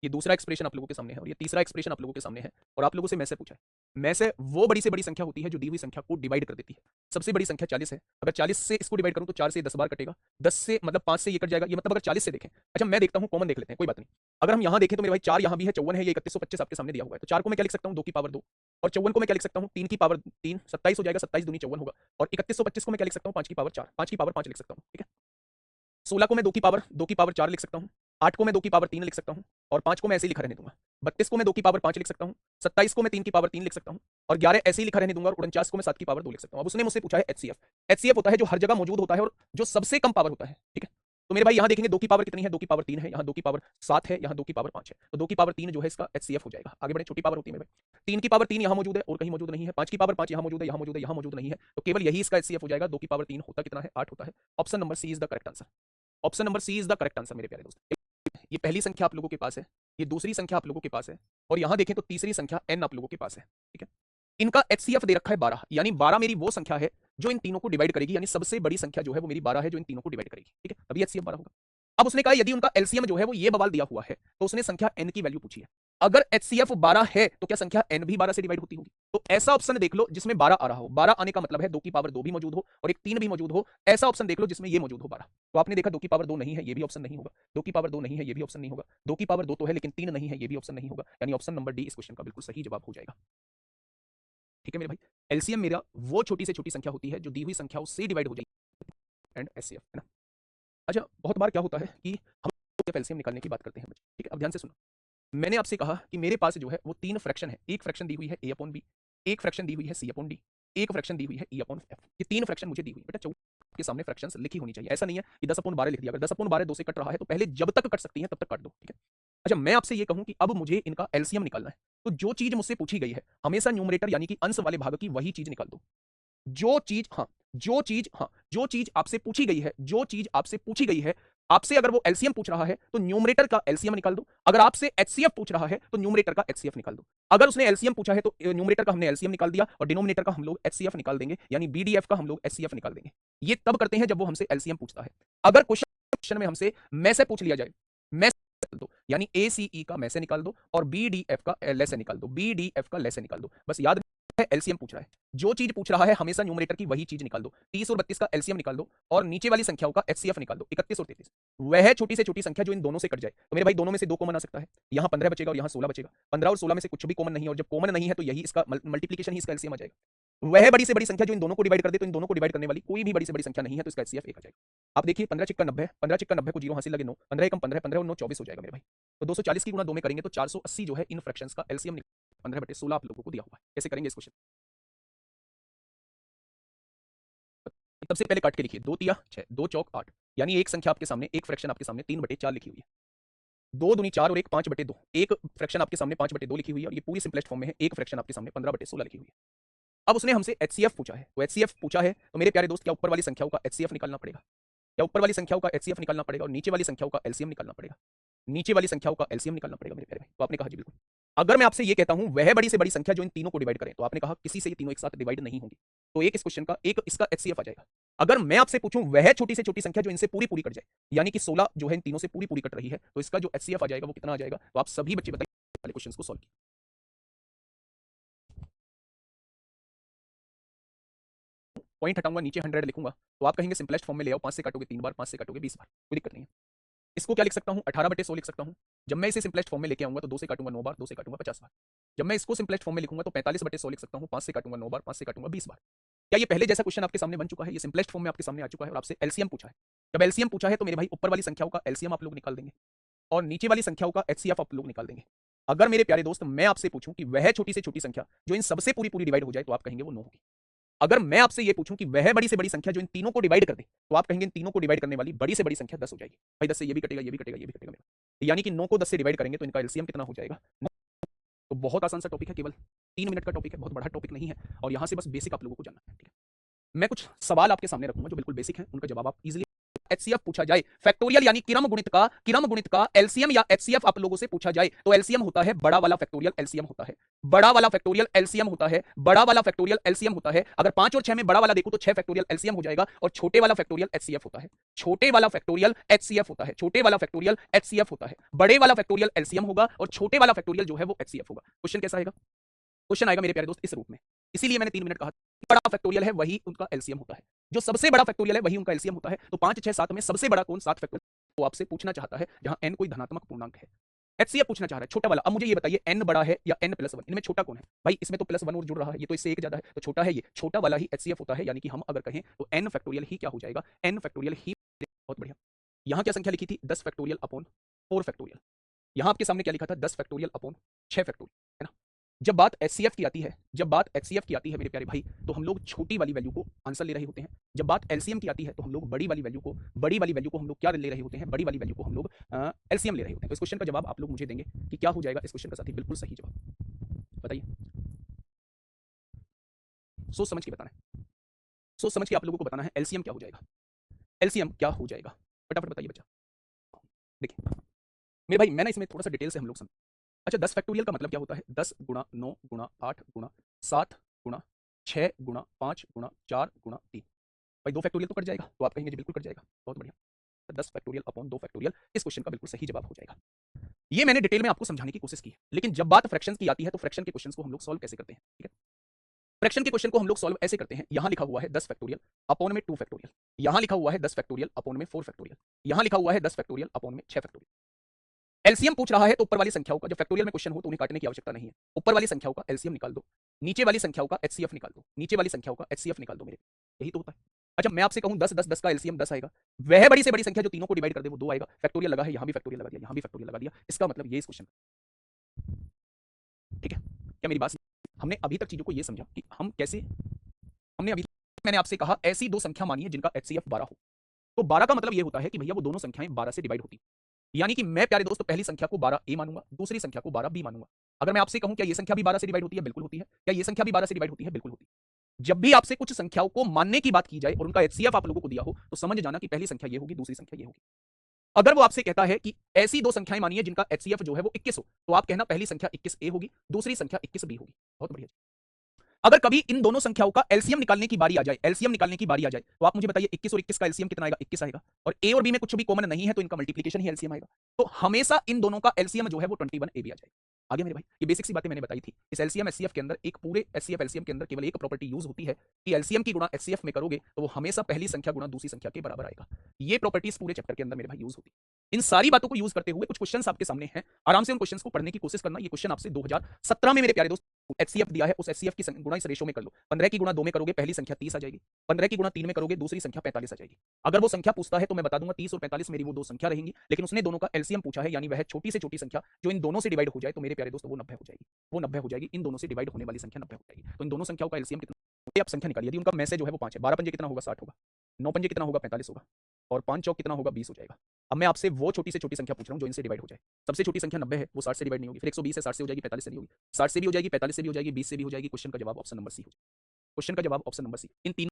ये दूसरा एक्सप्रेशन आप लोगों के सामने है और ये तीसरा एक्सप्रेशन आप लोगों के सामने है और आप लोगों से मैं से पूछा है। मैं से वो बड़ी से बड़ी संख्या होती है जो दी हुई संख्या को डिवाइड कर देती है। सबसे बड़ी संख्या 40 है। अगर 40 से इसको डिवाइड करूं तो 4 से 10 बार कटेगा। 10 से मतलब 5 से ये कट जाएगा। ये मतलब अगर 40 से देखें, अच्छा मैं देखता हूं, कॉमन देख लेते हैं, कोई बात नहीं। अगर हम यहां देखें तो मेरे भाई 4 यहां भी है, 54 है, ये 3125 आपके सामने दिया हुआ है। तो 4 को मैं क्या लिख सकता हूं, 2 की पावर 2, और 54 को मैं क्या लिख सकता हूं, 3 की पावर 3, 27 हो जाएगा, 27 दूनी 54 होगा। और 3125 को मैं क्या लिख सकता हूं, 5 की पावर 4, 5 की पावर 5 लिख सकता हूं, ठीक है। 16 को मैं 2 की पावर 4 लिख सकता हूँ। 8 को मैं 2 की पावर 3 लिख सकता हूँ और 5 को मैं ऐसे ही लिखा रहने दूंगा। 32 को मैं 2 की पावर 5 लिख सकता हूँ। 27 को मैं 3 की पावर 3 लिख सकता हूँ और 11 ऐसे ही लिखा रहने दूंगा और 49 को मैं 7 की पावर 2 लिख सकता हूँ। अब उसने मुझसे पूछा है एचसीएफ। एचसीएफ होता है जो हर जगह मौजूद होता है और जो सबसे कम पावर होता है, ठीक है। तो मेरे भाई यहाँ देखेंगे 2 की पावर कितनी है, 2 की पावर 3 है, यहाँ 2 की पावर 7 है, यहाँ 2 की पावर 5 है, तो 2 की पावर 3 जो है इसका एचसीएफ हो जाएगा। आगे बढ़े, छोटी पावर होती है मेरे भाई। 3 की पावर 3 यहाँ मौजूद है और कहीं मौजूद नहीं है। 5 की पावर 5 यहाँ मौजूद है, यहाँ मौजूद है, यहाँ मौजूद नहीं है, तो केवल यही इसका एचसीएफ हो जाएगा। 2 की पावर 3 होता कितना है, 8 होता है। Option number C is the correct answer. Option number C is the correct answer मेरे प्यारे दोस्त। ये पहली संख्या आप लोगों के पास है, ये दूसरी संख्या आप लोगों के पास है और यहां देखें तो तीसरी संख्या एन आप लोगों के पास है, ठीक है। इनका एचसीएफ दे रखा है 12, यानी 12 मेरी वो संख्या है जो इन तीनों को डिवाइड करेगी, यानी सबसे बड़ी संख्या जो है वो मेरी 12 है जो इन तीनों को डिवाइड करेगी, ठीक है, तभी एचसीएफ 12 होगा। अब उसने कहा यदि उनका एलसीएम जो है वो ये बवाल दिया हुआ है तो उसने संख्या एन की वैल्यू पूछी है। अगर एचसीएफ 12 है तो क्या संख्या एन भी 12 से डिवाइड होती होगी? तो ऐसा ऑप्शन देख लो जिसमें 12 आ रहा हो। 12 आने का मतलब है 2 की पावर 2 भी मौजूद हो और एक 3 भी मौजूद हो। ऐसा ऑप्शन देख लो जिसमें ये मौजूद हो 12। तो आपने देखा 2 की पावर 2 नहीं है, ये भी ऑप्शन नहीं होगा। 2 की पावर 2 नहीं है, ये भी ऑप्शन नहीं होगा। 2 की पावर 2 तो है लेकिन 3 नहीं है, ये भी ऑप्शन नहीं होगा। यानी ऑप्शन नंबर डी इस क्वेश्चन का बिल्कुल सही जवाब हो जाएगा, ठीक है मेरे भाई। एलसीएम मेरा वो छोटी से छोटी संख्या होती है जो दी हुई संख्याओं से डिवाइड हो जाएगी, एंड एचसीएफ, है ना। अच्छा, बहुत बार क्या होता है कि हम एलसीएम निकालने की बात करते हैं बच्चे, ठीक है। अब ध्यान से सुनो, मैंने आपसे कहा कि मेरे पास जो है वो 3 फ्रैक्शन है। एक फ्रैक्शन दी हुई है ए अपॉन बी, एक फ्रैक्शन दी हुई है सी अपॉन डी, एक फ्रैक्शन दी हुई है ई अपॉन एफ। ये 3 फ्रैक्शन मुझे दी हुई बेटा। के सामने फ्रैक्शंस लिखी होनी चाहिए। ऐसा नहीं है कि 10 अपॉन 12 लिख दिया। अगर 10 अपॉन 12 2 से कट रहा है तो पहले जब तक कट सकती है तब तक काट दो, ठीक है। अच्छा, मैं आपसे ये कहूं कि अब मुझे इनका एलसीएम निकालना है, तो जो चीज मुझसे पूछी गई है हमेशा न्यूमरेटर यानी कि अंश वाले भाग की वही चीज निकाल दो। जो चीज हाँ जो चीज आपसे पूछी गई है, जो चीज आपसे पूछी गई है, आपसे अगर वो एलसीएम पूछ रहा है तो न्यूमरेटर का एलसीएम निकाल दो। अगर आपसे एचसीएफ पूछ रहा है तो न्यूमरेटर का एचसीएफ निकाल दो। अगर उसने एलसीएम पूछा है तो न्यूमरेटर का हमने एलसीएम निकाल दिया और डिनोमिनेटर का हम लोग एचसीएफ निकाल देंगे, यानी बीडीएफ का हम लोग एचसीएफ निकाल देंगे। ये तब करते हैं जब वो हमसे एलसीएम पूछता है। अगर क्वेश्चन में हमसे मैं से पूछ लिया जाए, मैं निकाल दो, यानी एसीई का मैं से निकाल दो और बीडीएफ का लेसे निकाल दो, बीडीएफ का लेसे निकाल दो। बस याद है एलसीएम पूछ रहा है, जो चीज पूछ रहा है हमेशा न्यूमरेटर की वही चीज निकाल दो। 30 और 32 का एलसीएम निकाल दो और नीचे वाली संख्याओं का एचसीएफ निकाल दो, 31 और 33। वह छोटी से छोटी संख्या जो इन दोनों से कट जाए। तो मेरे भाई दोनों में से 2 कॉमन आ सकता है, यहाँ 15 बचेगा और यहाँ 16 बचेगा। 15 और 16 में से कुछ भी कॉमन नहीं है और जब कॉमन नहीं है तो यही इसका मल्टीप्लीकेशन ही इसका एलसीएम आ जाएगा। वह बड़ी से बड़ी संख्या जो इन दोनों को डिवाइड कर दे, तो इन दोनों को डिवाइड करने वाली कोई भी बड़ी से बड़ी संख्या नहीं है, तो इसका एचसीएफ 1 आ जाएगा। आप देखिए 15 चिक्का 90, 15 चिक्का 90 को जीरो हासिल लगे 9, 15 एकम 15, 15 और 9 24 हो जाएगा मेरे भाई। तो 240 की गुणा 2 में करेंगे तो 480 जो है इन फ्रैक्शंस का एलसीएम 15/16 आप लोगों को दिया हुआ है। कैसे करेंगे इस क्वेश्चन? सबसे पहले काट के लिखिए, 2 तिया 6, 2 चौक 8, यानी एक संख्या आपके सामने, एक फ्रैक्शन आपके सामने 3/4 लिखी हुई है। 2 दूनी 4 और 1 5/2, एक फ्रैक्शन आपके सामने 5/2 लिखी हुई है और ये पूरी सिंपलेस्ट फॉर्म में है। एक फ्रैक्शन आपके सामने 15/16 लिखी हुई है। अब उसने हमसे एचसीएफ पूछा है, तो एचसीएफ पूछा है तो मेरे प्यारे दोस्त क्या ऊपर वाली संख्याओं का एचसीएफ निकालना पड़ेगा? क्या ऊपर वाली संख्याओं का एचसीएफ निकालना पड़ेगा और नीचे वाली संख्याओं का एलसीएम निकालना पड़ेगा? नीचे वाली संख्याओं का एलसीएम निकालना पड़ेगा मेरे प्यारे भाई। तो आपने कहा जी बिल्कुल। अगर मैं आपसे ये कहता हूं वह बड़ी से बड़ी संख्या जो इन तीनों को डिवाइड करें, तो आपने कहा किसी से ये तीनों एक साथ डिवाइड नहीं होंगी, तो एक इस क्वेश्चन का एक इसका एचसीएफ आ जाएगा। अगर मैं आपसे पूछूं वह छोटी से छोटी संख्या जो इनसे पूरी पूरी कट जाए, यानी कि 16 जो है इन तीनों से पूरी पूरी कट रही है, तो इसका जो एचसीएफ आ जाएगा वो कितना आ जाएगा? तो आप सभी बच्चे बताइए वाले क्वेश्चन को सॉल्व कीजिए। पॉइंट हटाऊंगा, नीचे 100 लिखूंगा, तो आप कहेंगे सिंपलेस्ट फॉर्म में ले आओ। 5 से काटोगे 3 बार, 5 से काटोगे 20 बार, कोई दिक्कत नहीं है। इसको क्या लिख सकता हूं? 18/100 लिख सकता हूं। जब मैं इसे सिंपलेस्ट फॉर्म में लेके आऊंगा तो 2 से काटूंगा 9 बार, 2 से काटूंगा 50 बार। जब मैं इसको सिंपलेस्ट फॉर्म में लिखूंगा तो 45/100 लिख सकता हूं। 5 से काटूंगा 9 बार, 5 से काटूंगा 20 बार। क्या ये पहले जैसा क्वेश्चन आपके सामने बन चुका है? ये सिंपलेस्ट फॉर्म में आपके सामने आ चुका है और आपसे एलसीएम पूछा है। जब एलसीएम पूछा है तो मेरे भाई ऊपर वाली संख्याओं का एलसीएम आप लोग निकाल देंगे और नीचे वाली संख्याओं का एचसीएफ आप लोग निकाल देंगे। अगर मेरे प्यारे दोस्त मैं आपसे पूछूं कि वह छोटी से छोटी संख्या जो इन सबसे पूरी पूरी डिवाइड हो जाए, तो आप कहेंगे वो 9 होगी। अगर मैं आपसे ये पूछूं कि वह बड़ी से बड़ी संख्या जो इन तीनों को डिवाइड कर दे, तो आप कहेंगे इन तीनों को डिवाइड करने वाली बड़ी से बड़ी संख्या 10 हो जाएगी। भाई 10 से ये भी कटेगा, ये भी कटेगा, ये भी कटेगा मेरा, यानी कि 9 को 10 से डिवाइड करेंगे तो इनका एलसीएम कितना हो जाएगा? तो बहुत आसान सा टॉपिक है, केवल 3 मिनट का टॉपिक है, बहुत बड़ा टॉपिक नहीं है और यहाँ से बस बेसिक आप लोगों को जानना है, ठीक है। मैं कुछ सवाल आपके सामने रखूंगा जो बिल्कुल बेसिक है, उनका जवाब आप इजीली एचसीएफ पूछा जाए, फैक्टोरियल यानी किरम गुणित का एलसीएम या एचसीएफ आप लोगों से पूछा जाए तो एलसीएम होता है बड़ा वाला फैक्टोरियल एलसीएम होता है, बड़ा वाला फैक्टोरियल एलसीएम होता है, बड़ा वाला फैक्टोरियल एलसीएम होता है। अगर 5 और 6 में बड़ा वाला देखूं तो 6 फैक्टोरियल एलसीएम हो जाएगा और छोटे वाला फैक्टोरियल एचसीएफ होता है, छोटे वाला फैक्टोरियल एचसीएफ होता है, छोटे वाला फैक्टोरियल एचसीएफ होता है, बड़े वाला फैक्टोरियल एलसीएम होगा और छोटे वाला फैक्टोरियल जो है वो एचसीएफ होगा। क्वेश्चन कैसा आएगा? क्वेश्चन आएगा मेरे प्यारे दोस्त इस रूप में, इसीलिए मैंने 3 मिनट कहा बड़ा फैक्टोरियल है वही उनका एलसीएम होता है, जो सबसे बड़ा फैक्टोरियल है वही उनका एलसीएम होता है। तो 5 6 7 में सबसे बड़ा कौन? 7 फैक्टोरियल। वो आपसे पूछना चाहता है जहां n कोई धनात्मक पूर्णांक है, एचसीएफ पूछना चाह रहा है छोटा वाला। अब मुझे ये बताइए n बड़ा है या n+1, इनमें छोटा कौन है भाई? इसमें तो +1 और जुड़ रहा है, ये तो इससे एक ज्यादा है तो छोटा है, ये छोटा वाला ही एचसीएफ होता है। यानी कि हम अगर कहें तो n फैक्टोरियल ही क्या हो जाएगा? n फैक्टोरियल ही। बहुत बढ़िया। यहां क्या संख्या लिखी थी? 10 फैक्टोरियल अपॉन 4 फैक्टोरियल। यहां आपके सामने क्या लिखा था? 10 फैक्टोरियल अपॉन 6 फैक्टोरियल, है ना? जब बात एचसीएफ की आती है, जब बात एचसीएफ की आती है मेरे प्यारे भाई, तो हम लोग छोटी वाली वैल्यू को आंसर ले रहे होते हैं। जब बात एलसीएम की आती है तो हम लोग बड़ी वाली वैल्यू को हम लोग क्या ले रहे होते हैं? बड़ी वाली वैल्यू को हम लोग एलसीएम ले रहे होते हैं। तो इस क्वेश्चन का जवाब आप लोग मुझे देंगे कि क्या हो जाएगा इस क्वेश्चन का साथी? बिल्कुल सही जवाब बताइए, सोच समझ के बताना है, सोच समझ के आप लोगों को बताना है एलसीएम क्या हो जाएगा, एलसीएम क्या हो जाएगा, फटाफट बताइए बच्चा। देखिए मेरे भाई, मैं ना इसमें थोड़ा सा डिटेल से हम लोग समझ। अच्छा, 10 फैक्टोरियल का मतलब क्या होता है? 10 गुणा 9 गुणा 8 गुणा 7 गुणा 6 गुणा 5 गुणा 4 गुणा 3। भाई 2 फैक्टोरियल तो कट जाएगा, तो आप कहेंगे जी बिल्कुल कट जाएगा। बहुत बढ़िया, 10 फैक्टोरियल अपॉन 2 फैक्टोरियल इस क्वेश्चन का बिल्कुल सही जवाब हो जाएगा। ये मैंने डिटेल में आपको समझाने की कोशिश की है, लेकिन जब बात फ्रैक्शंस की आती है तो फ्रैक्शन के क्वेश्चंस को हम लोग सॉल्व कैसे करते हैं? ठीक है, फ्रैक्शन के क्वेश्चन को हम लोग सॉल्व ऐसे करते हैं। यहां लिखा हुआ है 10 फैक्टोरियल अपॉन में 2 फैक्टोरियल, यहां लिखा हुआ है 10 फैक्टोरियल अपॉन में 4 फैक्टोरियल, यहां लिखा हुआ है 10 फैक्टोरियल अपॉन में 6 फैक्टोरियल। एलसीएम पूछ रहा है तो ऊपर वाली संख्याओं का, जब फैक्टोरियल में क्वेश्चन हो तो उन्हें काटने की आवश्यकता नहीं है, ऊपर वाली संख्याओं का एलसीएम निकाल दो, नीचे वाली संख्याओं का एचसीएफ निकाल दो, नीचे वाली संख्याओं का एचसीएफ निकाल दो मेरे, यही तो होता है। अच्छा, मैं आपसे कहूं 10 10 10 का एलसीएम 10 आएगा, वह बड़ी से बड़ी संख्या जो तीनों को डिवाइड कर दे वो 2 आएगा। फैक्टोरियल लगा है, यहां भी फैक्टोरियल लगा दिया, यहां भी फैक्टोरियल लगा दिया, इसका मतलब ये इस क्वेश्चन। ठीक है, क्या मेरी बात? हमने अभी तक चीजों को ये समझा कि हम कैसे, हमने अभी मैंने आपसे कहा ऐसी 2 संख्या मानिए जिनका एचसीएफ 12 हो, तो 12 का मतलब ये होता है कि भैया वो दोनों संख्याएं 12 से डिवाइड होती, यानी कि मैं प्यारे दोस्तों पहली संख्या को 12a मानूंगा, दूसरी संख्या को 12b मानूंगा। अगर मैं आपसे कहूं क्या ये संख्या भी 12 से डिवाइड होती है? बिल्कुल होती है। क्या ये संख्या भी 12 से डिवाइड होती है? बिल्कुल होती है। जब भी आपसे कुछ संख्याओं को मानने की बात की जाए और उनका एचसीएफ आप लोगों को दिया हो तो समझ जाना कि पहली संख्या ये होगी, दूसरी संख्या ये होगी। अगर वो आपसे कहता है कि ऐसी 2 संख्याएं मानिए जिनका एचसीएफ जो है वो 21 हो, तो आप कहना पहली संख्या 21a होगी, दूसरी संख्या 21b होगी। बहुत बढ़िया। अगर कभी इन दोनों संख्याओं का एलसीएम निकालने की बारी आ जाए, एलसीएम निकालने की बारी आ जाए, तो आप मुझे बताइए 21 और 21 का एलसीएम कितना आएगा? 21 आएगा। और ए और बी में कुछ भी कॉमन नहीं है तो इनका मल्टीप्लिकेशन ही एलसीएम आएगा। तो हमेशा इन दोनों का एलसीएम जो है वो 21 ए भी आ जाएगा। आगे मेरे भाई, ये बेसिक सी बातें मैंने बताई थी। इस एलसीएम एचसीएफ के अंदर, एक पूरे एचसीएफ एलसीएम के अंदर केवल एक प्रॉपर्टी यूज होती है कि एलसीएम की गुणा एचसीएफ में करोगे तो वो हमेशा पहली संख्या गुणा दूसरी संख्या के बराबर आएगा। ये प्रॉपर्टीज पूरे चैप्टर के अंदर मेरे भाई यूज होती है। इन सारी बातों को यूज करते हुए कुछ क्वेश्चंस आपके सामने हैं, आराम से उन क्वेश्चंस को पढ़ने की कोशिश करना। ये क्वेश्चन आपसे 2017 में मेरे प्यारे दोस्त एचसीएफ दिया है, उस एचसीएफ की गुणा इस रेशो में कर लो। 15 की गुणा 2 में करोगे पहली संख्या 30 आ जाएगी, 15 की गुणा 3 में करोगे दूसरी संख्या 45 आ जाएगी। अगर वो संख्या पूछता है तो मैं बता दूंगा 30 और 45 मेरी वो 2 संख्या रहेंगी, लेकिन उसने दोनों का एलसीएम पूछा है, यानी वह छोटी से छोटी संख्या जो इन दोनों से डिवाइड हो जाए तो मेरे प्यारे दोस्तों वो 90 हो जाएगी, वो 90 हो जाएगी। इन दोनों से डिवाइड होने वाली संख्या 90 हो जाएगी। तो इन दोनों संख्याओं का एलसीएम कितना? आप संख्या निकालिए। यदि उनका मैसे जो है वो 5 है, 12 पंजे कितना होगा? 60 होगा, 9 पंजे कितना होगा? 45 होगा, और 5 चौक कितना होगा? 20 हो जाएगा। अब मैं आपसे वो छोटी से छोटी संख्या पूछ रहा हूं जो इनसे डिवाइड हो जाए। सबसे छोटी संख्या 90 है, वो 60 से डिवाइड नहीं होगी, फिर 120 है, 60 से हो जाएगी, 45 से नहीं होगी, 60 से भी हो जाएगी, 45 से भी हो जाएगी, 20 से भी हो जाएगी। क्वेश्चन का जवाब ऑप्शन नंबर सी हो जाएगा। क्वेश्चन का जवाब ऑप्शन नंबर सी। इन तीन